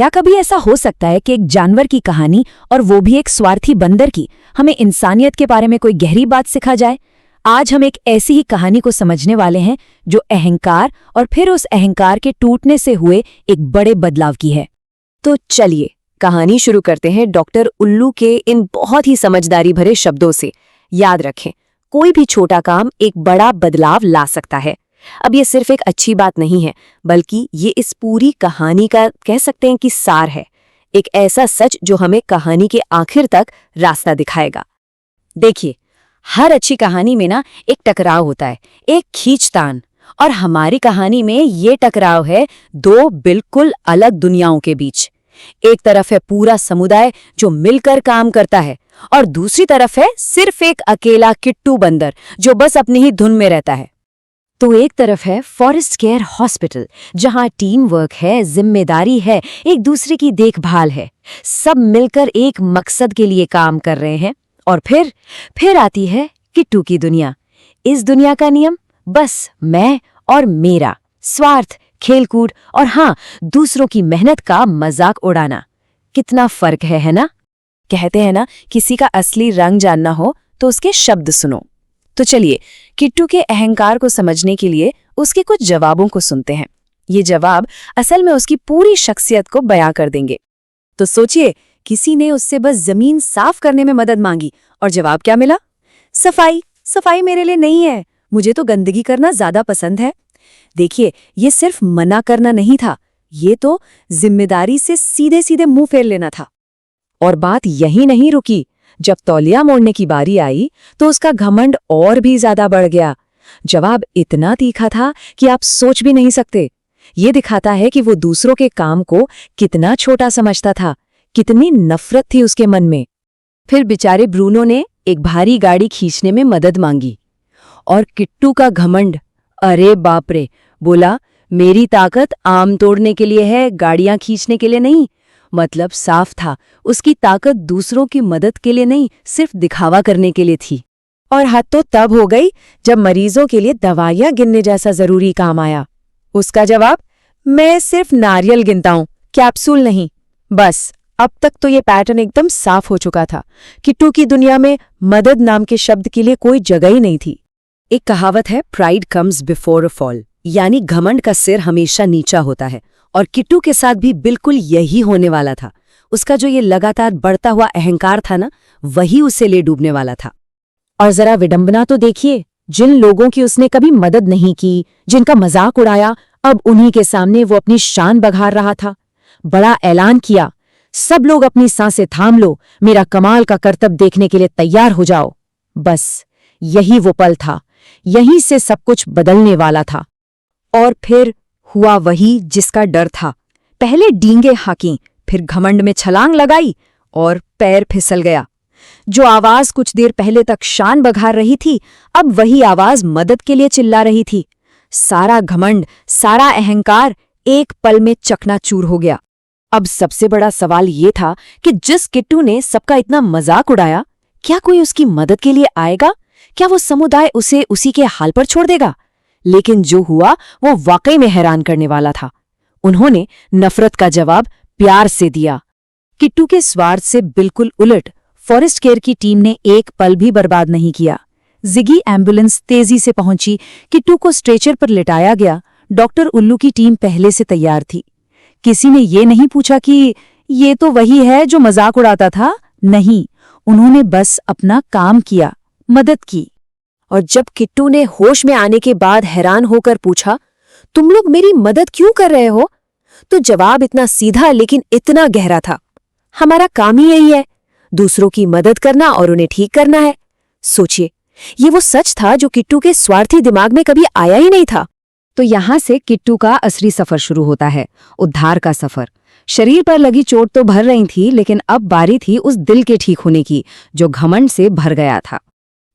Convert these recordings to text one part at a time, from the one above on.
क्या कभी ऐसा हो सकता है कि एक जानवर की कहानी, और वो भी एक स्वार्थी बंदर की, हमें इंसानियत के बारे में कोई गहरी बात सिखा जाए? आज हम एक ऐसी ही कहानी को समझने वाले हैं जो अहंकार और फिर उस अहंकार के टूटने से हुए एक बड़े बदलाव की है। तो चलिए कहानी शुरू करते हैं डॉक्टर उल्लू के इन बहुत ही समझदारी भरे शब्दों से। याद रखें, कोई भी छोटा काम एक बड़ा बदलाव ला सकता है। अब ये सिर्फ एक अच्छी बात नहीं है, बल्कि ये इस पूरी कहानी का कह सकते हैं कि सार है। एक ऐसा सच जो हमें कहानी के आखिर तक रास्ता दिखाएगा। देखिए, हर अच्छी कहानी में ना एक टकराव होता है, एक खींचतान। और हमारी कहानी में ये टकराव है दो बिल्कुल अलग दुनियाओं के बीच। एक तरफ है पूरा समुदाय जो मिलकर काम करता है, और दूसरी तरफ है सिर्फ एक अकेला किट्टू बंदर जो बस अपनी ही धुन में रहता है। तो एक तरफ है फॉरेस्ट केयर हॉस्पिटल, जहां टीम वर्क है, जिम्मेदारी है, एक दूसरे की देखभाल है, सब मिलकर एक मकसद के लिए काम कर रहे हैं। और फिर आती है किट्टू की दुनिया। इस दुनिया का नियम बस मैं और मेरा, स्वार्थ, खेलकूद और हाँ, दूसरों की मेहनत का मजाक उड़ाना। कितना फर्क है ना? कहते हैं ना, किसी का असली रंग जानना हो तो उसके शब्द सुनो। तो चलिए किट्टू के अहंकार को समझने के लिए उसके कुछ जवाबों को सुनते हैं। ये जवाब असल में उसकी पूरी शख्सियत को बयां कर देंगे। तो सोचिए, किसी ने उससे बस जमीन साफ करने में मदद मांगी और जवाब क्या मिला? सफाई मेरे लिए नहीं है, मुझे तो गंदगी करना ज्यादा पसंद है। देखिए, ये सिर्फ मना करना नहीं था, ये तो जिम्मेदारी से सीधे सीधे मुंह फेर लेना था। और बात यही नहीं रुकी। जब तौलिया मोड़ने की बारी आई तो उसका घमंड और भी ज्यादा बढ़ गया। जवाब इतना तीखा था कि आप सोच भी नहीं सकते। ये दिखाता है कि वो दूसरों के काम को कितना छोटा समझता था, कितनी नफरत थी उसके मन में। फिर बेचारे ब्रूनो ने एक भारी गाड़ी खींचने में मदद मांगी, और किट्टू का घमंड, अरे बाप रे, बोला मेरी ताकत आम तोड़ने के लिए है, गाड़ियां खींचने के लिए नहीं। मतलब साफ था, उसकी ताकत दूसरों की मदद के लिए नहीं, सिर्फ दिखावा करने के लिए थी। और हद तो तब हो गई जब मरीजों के लिए दवाइयां गिनने जैसा जरूरी काम आया। उसका जवाब, मैं सिर्फ नारियल गिनता हूं, कैप्सूल नहीं। बस अब तक तो ये पैटर्न एकदम साफ हो चुका था। किट्टू की दुनिया में मदद नाम के शब्द के लिए कोई जगह ही नहीं थी। एक कहावत है, pride comes before a fall, यानी घमंड का सिर हमेशा नीचा होता है। और किट्टू के साथ भी बिल्कुल यही होने वाला था। उसका जो ये लगातार बढ़ता हुआ अहंकार था ना, वही उसे ले डूबने वाला था। और जरा विडंबना तो देखिए, जिन लोगों की उसने कभी मदद नहीं की, जिनका मजाक उड़ाया, अब उन्हीं के सामने वो अपनी शान बघार रहा था। बड़ा ऐलान किया, सब लोग अपनी सांसें थाम लो, मेरा कमाल का करतब देखने के लिए तैयार हो जाओ। बस यही वो पल था, यहीं से सब कुछ बदलने वाला था। और फिर हुआ वही जिसका डर था। पहले डींगे हाकी, फिर घमंड में छलांग लगाई और पैर फिसल गया। जो आवाज कुछ देर पहले तक शान बघार रही थी, अब वही आवाज मदद के लिए चिल्ला रही थी। सारा घमंड, सारा अहंकार एक पल में चकनाचूर हो गया। अब सबसे बड़ा सवाल ये था कि जिस किट्टू ने सबका इतना मजाक उड़ाया, क्या कोई उसकी मदद के लिए आएगा? क्या वो समुदाय उसे उसी के हाल पर छोड़ देगा? लेकिन जो हुआ वो वाकई में हैरान करने वाला था। उन्होंने नफरत का जवाब प्यार से दिया। किट्टू के स्वार्थ से बिल्कुल उलट फॉरेस्ट केयर की टीम ने एक पल भी बर्बाद नहीं किया। जिगी एम्बुलेंस तेजी से पहुंची, किट्टू को स्ट्रेचर पर लिटाया गया। डॉक्टर उल्लू की टीम पहले से तैयार थी। किसी ने ये नहीं पूछा कि ये तो वही है जो मजाक उड़ाता था। नहीं, उन्होंने बस अपना काम किया, मदद की। और जब किट्टू ने होश में आने के बाद हैरान होकर पूछा, तुम लोग मेरी मदद क्यों कर रहे हो? तो जवाब इतना सीधा लेकिन इतना गहरा था, हमारा काम ही यही है, दूसरों की मदद करना और उन्हें ठीक करना है। सोचिए, ये वो सच था जो किट्टू के स्वार्थी दिमाग में कभी आया ही नहीं था। तो यहां से किट्टू का असली सफर शुरू होता है, उद्धार का सफर। शरीर पर लगी चोट तो भर रही थी, लेकिन अब बारी थी उस दिल के ठीक होने की जो घमंड से भर गया था।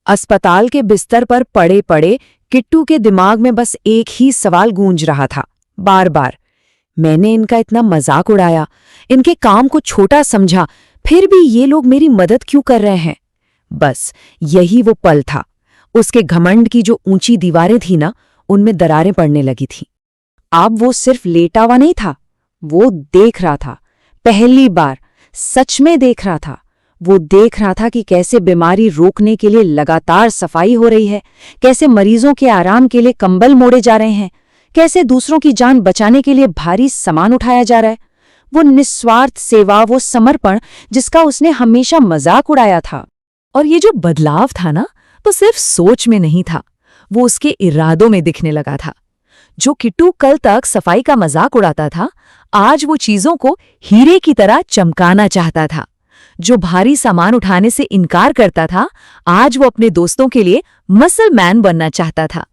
अस्पताल के बिस्तर पर पड़े पड़े किट्टू के दिमाग में बस एक ही सवाल गूंज रहा था, बार बार, मैंने इनका इतना मजाक उड़ाया, इनके काम को छोटा समझा, फिर भी ये लोग मेरी मदद क्यों कर रहे हैं? बस यही वो पल था। उसके घमंड की जो ऊंची दीवारें थी ना, उनमें दरारें पड़ने लगी थीं। अब वो सिर्फ लेटा हुआ नहीं था, वो देख रहा था, पहली बार सच में देख रहा था। वो देख रहा था कि कैसे बीमारी रोकने के लिए लगातार सफाई हो रही है, कैसे मरीजों के आराम के लिए कंबल मोड़े जा रहे हैं, कैसे दूसरों की जान बचाने के लिए भारी सामान उठाया जा रहा है। वो निस्वार्थ सेवा, वो समर्पण जिसका उसने हमेशा मजाक उड़ाया था। और ये जो बदलाव था ना, तो सिर्फ सोच में नहीं था, वो उसके इरादों में दिखने लगा था। जो किट्टू कल तक सफाई का मजाक उड़ाता था, आज वो चीजों को हीरे की तरह चमकाना चाहता था। जो भारी सामान उठाने से इनकार करता था, आज वो अपने दोस्तों के लिए मसल मैन बनना चाहता था।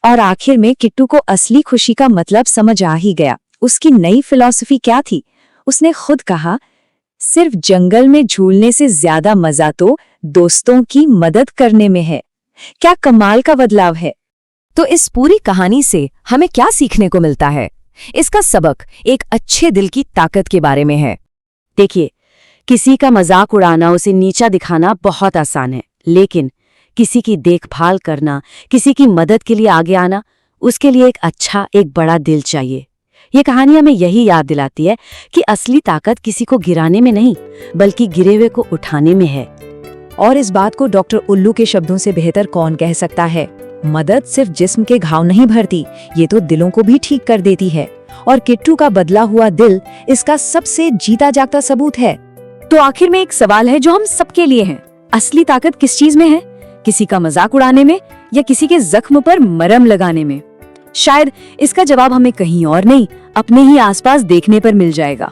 और आखिर में किट्टू को असली खुशी का मतलब समझ आ ही गया। उसकी नई फिलॉसफी क्या थी? उसने खुद कहा, सिर्फ जंगल में झूलने से ज्यादा मजा तो दोस्तों की मदद करने में है। क्या कमाल का बदलाव है। तो इस पूरी कहानी से हमें क्या सीखने को मिलता है? इसका सबक एक अच्छे दिल की ताकत के बारे में है। देखिए, किसी का मजाक उड़ाना, उसे नीचा दिखाना बहुत आसान है, लेकिन किसी की देखभाल करना, किसी की मदद के लिए आगे आना, उसके लिए एक बड़ा दिल चाहिए। ये कहानी हमें यही याद दिलाती है कि असली ताकत किसी को गिराने में नहीं, बल्कि गिरे हुए को उठाने में है। और इस बात को डॉक्टर उल्लू के शब्दों से बेहतर कौन कह सकता है? मदद सिर्फ जिस्म के घाव नहीं भरती, ये तो दिलों को भी ठीक कर देती है। और किट्टू का बदला हुआ दिल इसका सबसे जीता जागता सबूत है। तो आखिर में एक सवाल है जो हम सबके लिए है, असली ताकत किस चीज में है? किसी का मजाक उड़ाने में या किसी के जख्म पर मरहम लगाने में? शायद इसका जवाब हमें कहीं और नहीं, अपने ही आसपास देखने पर मिल जाएगा।